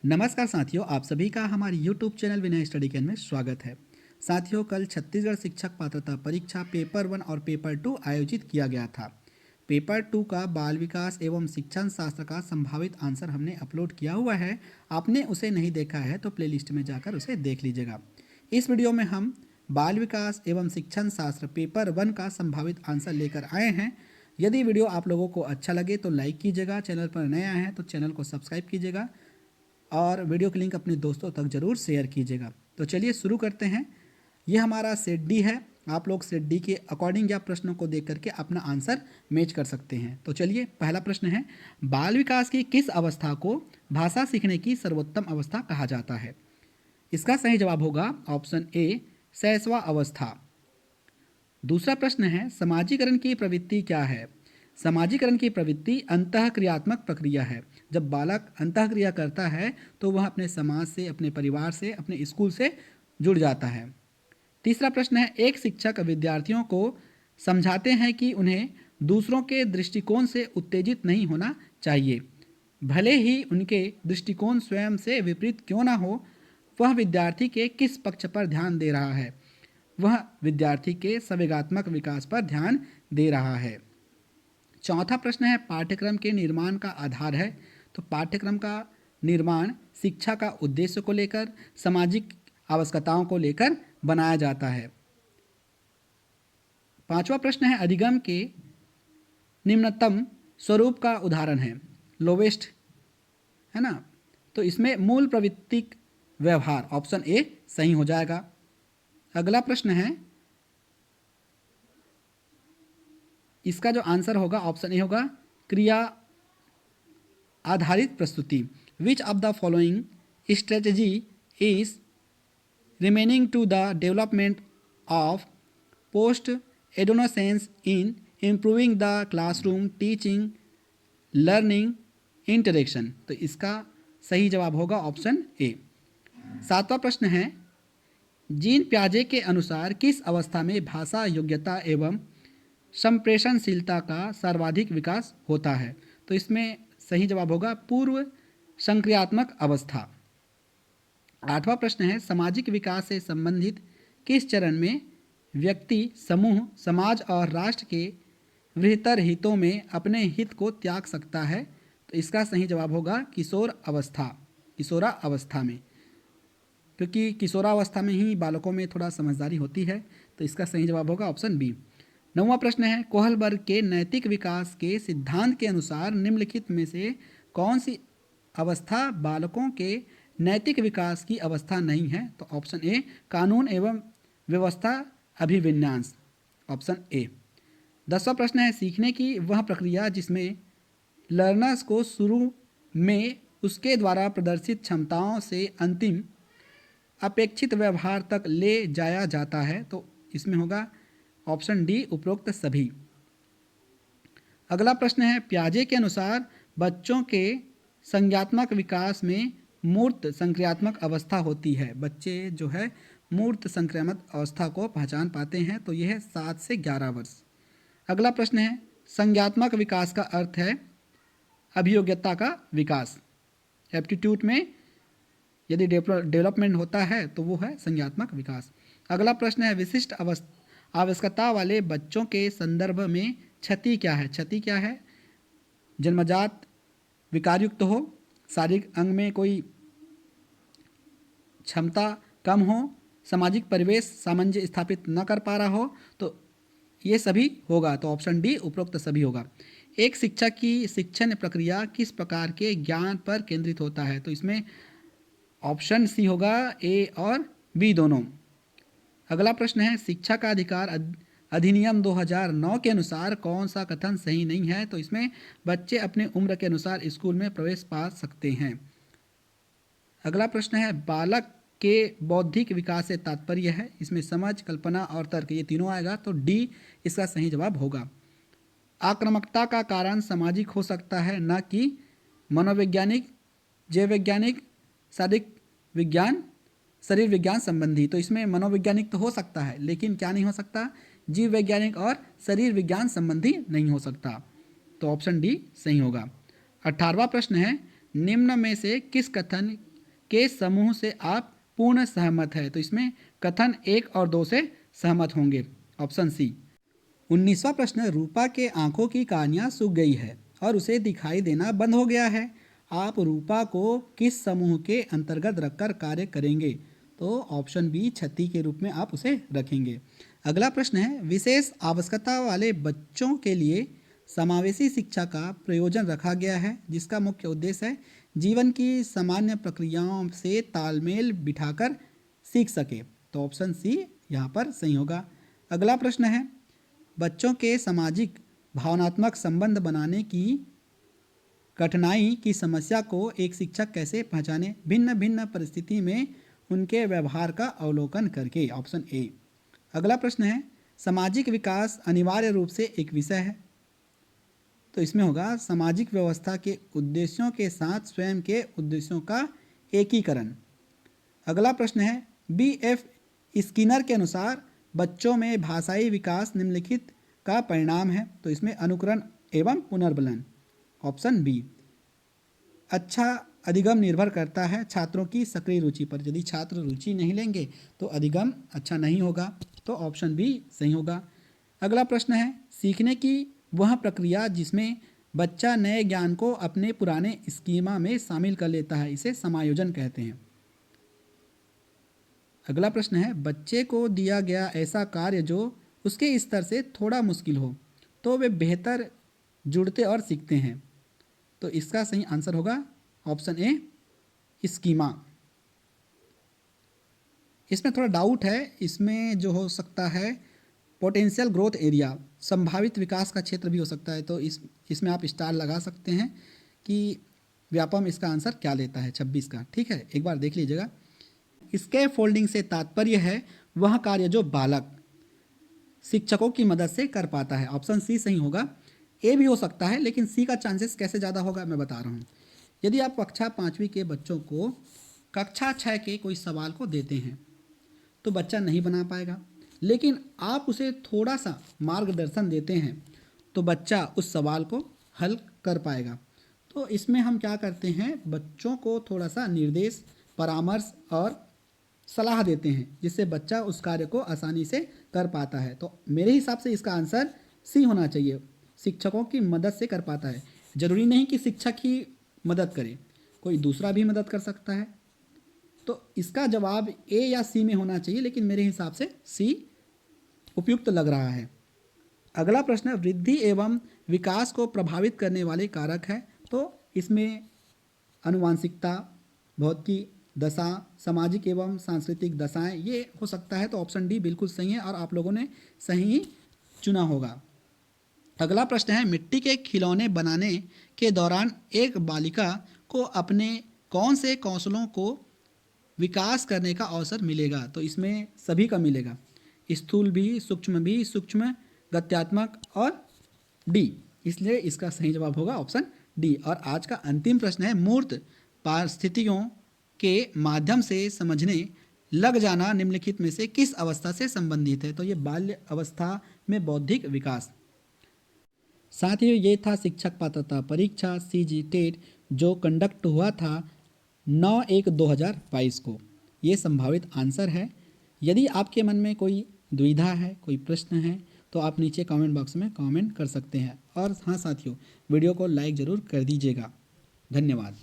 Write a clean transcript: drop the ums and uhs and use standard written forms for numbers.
नमस्कार साथियों, आप सभी का हमारे YouTube channel Vinay study can में स्वागत है। साथियों, कल छत्तीसगढ़ शिक्षक पात्रता परीक्षा पेपर 1 और पेपर 2 आयोजित किया गया था। पेपर 2 का बाल विकास एवं शिक्षण शास्त्र का संभावित आंसर हमने अपलोड किया हुआ है। आपने उसे नहीं देखा है तो प्लेलिस्ट में जाकर उसे देख लीजिएगा। इस वीडियो में हम बाल विकास एवं शिक्षण शास्त्र पेपर 1 का संभावित आंसर लेकर आए हैं। यदि वीडियो आप लोगों को अच्छा लगे तो लाइक कीजिएगा, चैनल पर नए आए हैं तो चैनल को सब्सक्राइब कीजिएगा और वीडियो की लिंक अपने दोस्तों तक जरूर शेयर कीजिएगा। तो चलिए शुरू करते हैं। ये हमारा सेट डी है। आप लोग सेट डी के अकॉर्डिंग या प्रश्नों को देख करके अपना आंसर मैच कर सकते हैं। तो चलिए, पहला प्रश्न है, बाल विकास की किस अवस्था को भाषा सीखने की सर्वोत्तम अवस्था कहा जाता है? इसका सही जवाब होगा ऑप्शन ए, शैशवा अवस्था। दूसरा प्रश्न है, समाजीकरण की प्रवृत्ति क्या है? समाजीकरण की प्रवृत्ति अंतःक्रियात्मक प्रक्रिया है। जब बालक अंतःक्रिया करता है तो वह अपने समाज से, अपने परिवार से, अपने स्कूल से जुड़ जाता है। तीसरा प्रश्न है, एक शिक्षक विद्यार्थियों को समझाते हैं कि उन्हें दूसरों के दृष्टिकोण से उत्तेजित नहीं होना चाहिए, भले ही उनके दृष्टिकोण स्वयं से विपरीत क्यों ना हो। वह विद्यार्थी के किस पक्ष पर ध्यान दे रहा है? वह विद्यार्थी के संवेगात्मक विकास पर ध्यान दे रहा है। चौथा प्रश्न है, पाठ्यक्रम के निर्माण का आधार है। तो पाठ्यक्रम का निर्माण शिक्षा का उद्देश्य को लेकर, सामाजिक आवश्यकताओं को लेकर बनाया जाता है। पांचवा प्रश्न है, अधिगम के निम्नतम स्वरूप का उदाहरण है। लोवेस्ट है ना, तो इसमें मूल प्रवृत्तिक व्यवहार, ऑप्शन ए सही हो जाएगा। अगला प्रश्न है, इसका जो आंसर होगा ऑप्शन ए होगा, क्रिया आधारित प्रस्तुति। Which of the following strategy is remaining to the development of post adolescence in improving the classroom teaching learning interaction? तो इसका सही जवाब होगा ऑप्शन ए। सातवां प्रश्न है, जीन प्याजे के अनुसार किस अवस्था में भाषा योग्यता एवं संप्रेषणशीलता का सर्वाधिक विकास होता है? तो इसमें सही जवाब होगा पूर्व संक्रियात्मक अवस्था। आठवां प्रश्न है, सामाजिक विकास से संबंधित किस चरण में व्यक्ति, समूह, समाज और राष्ट्र के वृहत्तर हितों में अपने हित को त्याग सकता है? तो इसका सही जवाब होगा किशोर अवस्था, किशोरा अवस्था में, क्योंकि किशोरावस्था में ही बालकों में थोड़ा समझदारी होती है। तो इसका सही जवाब होगा ऑप्शन बी। नौवां प्रश्न है, कोहलबर्ग के नैतिक विकास के सिद्धांत के अनुसार निम्नलिखित में से कौन सी अवस्था बालकों के नैतिक विकास की अवस्था नहीं है? तो ऑप्शन ए, कानून एवं व्यवस्था अभिविन्यास, ऑप्शन ए। 10वां प्रश्न है, सीखने की वह प्रक्रिया जिसमें लर्नर्स को शुरू में उसके द्वारा प्रदर्शित क्षमताओं से अंतिम अपेक्षित व्यवहार तक ले जाया जाता है? तो इसमें होगा ऑप्शन डी, उपरोक्त सभी। अगला प्रश्न है, प्याजे के अनुसार बच्चों के संज्ञात्मक विकास में मूर्त संक्रियात्मक अवस्था होती है। बच्चे जो है मूर्त संक्रामक अवस्था को पहचान पाते हैं, तो यह है 7 से 11 वर्ष। अगला प्रश्न है, संज्ञात्मक विकास का अर्थ है अभियोग्यता का विकास। एप्टीट्यूड में यदि डेवलपमेंट होता है तो वो है संज्ञात्मक विकास। अगला प्रश्न है, विशिष्ट आवश्यकता वाले बच्चों के संदर्भ में क्षति क्या है? क्षति क्या है? जन्मजात विकारयुक्त हो, शारीरिक अंग में कोई क्षमता कम हो, सामाजिक परिवेश सामंजस्य स्थापित न कर पा रहा हो, तो ये सभी होगा। तो ऑप्शन डी, उपरोक्त सभी होगा। एक शिक्षक की शिक्षण प्रक्रिया किस प्रकार के ज्ञान पर केंद्रित होता है? तो इसमें ऑप्शन सी होगा, ए और बी दोनों। अगला प्रश्न है, शिक्षा का अधिकार अधिनियम 2009 के अनुसार कौन सा कथन सही नहीं है? तो इसमें बच्चे अपने उम्र के अनुसार स्कूल में प्रवेश पा सकते हैं। अगला प्रश्न है, बालक के बौद्धिक विकास से तात्पर्य है? इसमें समझ, कल्पना और तर्क, ये तीनों आएगा, तो डी इसका सही जवाब होगा। आक्रामकता का कारण सामाजिक हो सकता है, न कि मनोवैज्ञानिक, जैव वैज्ञानिक, शारीरिक विज्ञान, शरीर विज्ञान संबंधी। तो इसमें मनोवैज्ञानिक तो हो सकता है, लेकिन क्या नहीं हो सकता? जीव वैज्ञानिक और शरीर विज्ञान संबंधी नहीं हो सकता। तो ऑप्शन डी सही होगा। 18वां प्रश्न है, निम्न में से किस कथन के समूह से आप पूर्ण सहमत है। तो इसमें कथन 1 और 2 से सहमत होंगे, ऑप्शन सी। 19वां प्रश्न, रूपा के आंखों की कानियाँ सूख गई है और उसे दिखाई देना बंद हो गया है। आप रूपा को किस समूह के अंतर्गत रखकर कार्य करेंगे? तो ऑप्शन बी, क्षति के रूप में आप उसे रखेंगे। अगला प्रश्न है, विशेष आवश्यकता वाले बच्चों के लिए समावेशी शिक्षा का प्रयोजन रखा गया है जिसका मुख्य उद्देश्य है जीवन की सामान्य प्रक्रियाओं से तालमेल बिठाकर सीख सके। तो ऑप्शन सी यहाँ पर सही होगा। अगला प्रश्न है, बच्चों के सामाजिक भावनात्मक संबंध बनाने की कठिनाई की समस्या को एक शिक्षक कैसे पहचाने? भिन्न भिन्न परिस्थिति में उनके व्यवहार का अवलोकन करके, ऑप्शन ए। अगला प्रश्न है, सामाजिक विकास अनिवार्य रूप से एक विषय है। तो इसमें होगा सामाजिक व्यवस्था के उद्देश्यों के साथ स्वयं के उद्देश्यों का एकीकरण। अगला प्रश्न है, B.F. स्किनर के अनुसार बच्चों में भाषाई विकास निम्नलिखित का परिणाम है। तो इसमें अनुकरण एवं पुनर्बलन, ऑप्शन बी। अच्छा अधिगम निर्भर करता है छात्रों की सक्रिय रुचि पर। यदि छात्र रुचि नहीं लेंगे तो अधिगम अच्छा नहीं होगा। तो ऑप्शन बी सही होगा। अगला प्रश्न है, सीखने की वह प्रक्रिया जिसमें बच्चा नए ज्ञान को अपने पुराने स्कीमा में शामिल कर लेता है, इसे समायोजन कहते हैं। अगला प्रश्न है, बच्चे को दिया गया ऐसा कार्य जो उसके स्तर से थोड़ा मुश्किल हो तो वे बेहतर जुड़ते और सीखते हैं। तो इसका सही आंसर होगा ऑप्शन ए, स्कीमा। इसमें थोड़ा डाउट है, इसमें जो हो सकता है पोटेंशियल ग्रोथ एरिया, संभावित विकास का क्षेत्र भी हो सकता है। तो इसमें आप स्टार लगा सकते हैं कि व्यापम इसका आंसर क्या लेता है 26 का। ठीक है, एक बार देख लीजिएगा। इसके फोल्डिंग से तात्पर्य है वह कार्य जो बालक शिक्षकों की मदद से कर पाता है। ऑप्शन सी सही होगा। ए भी हो सकता है लेकिन सी का चांसेस कैसे ज़्यादा होगा मैं बता रहा हूँ। यदि आप कक्षा 5वीं के बच्चों को कक्षा 6 के कोई सवाल को देते हैं तो बच्चा नहीं बना पाएगा, लेकिन आप उसे थोड़ा सा मार्गदर्शन देते हैं तो बच्चा उस सवाल को हल कर पाएगा। तो इसमें हम क्या करते हैं, बच्चों को थोड़ा सा निर्देश, परामर्श और सलाह देते हैं जिससे बच्चा उस कार्य को आसानी से कर पाता है। तो मेरे हिसाब से इसका आंसर सी होना चाहिए, शिक्षकों की मदद से कर पाता है। जरूरी नहीं कि शिक्षक ही मदद करे, कोई दूसरा भी मदद कर सकता है। तो इसका जवाब ए या सी में होना चाहिए, लेकिन मेरे हिसाब से सी उपयुक्त लग रहा है। अगला प्रश्न, वृद्धि एवं विकास को प्रभावित करने वाले कारक है। तो इसमें आनुवांशिकता, भौतिकी दशा, सामाजिक एवं सांस्कृतिक दशाएं, ये हो सकता है। तो ऑप्शन डी बिल्कुल सही है और आप लोगों ने सही चुना होगा। अगला प्रश्न है, मिट्टी के खिलौने बनाने के दौरान एक बालिका को अपने कौन से कौशलों को विकास करने का अवसर मिलेगा? तो इसमें सभी का मिलेगा, स्थूल भी, सूक्ष्म, गत्यात्मक और डी। इसलिए इसका सही जवाब होगा ऑप्शन डी। और आज का अंतिम प्रश्न है, मूर्त परिस्थितियों के माध्यम से समझने लग जाना निम्नलिखित में से किस अवस्था से संबंधित है? तो ये बाल्य अवस्था में बौद्धिक विकास। साथियों, ये था शिक्षक पात्रता परीक्षा CG टेट जो कंडक्ट हुआ था 9/1/2022 को। ये संभावित आंसर है। यदि आपके मन में कोई दुविधा है, कोई प्रश्न है, तो आप नीचे कमेंट बॉक्स में कमेंट कर सकते हैं। और हाँ साथियों, वीडियो को लाइक ज़रूर कर दीजिएगा। धन्यवाद।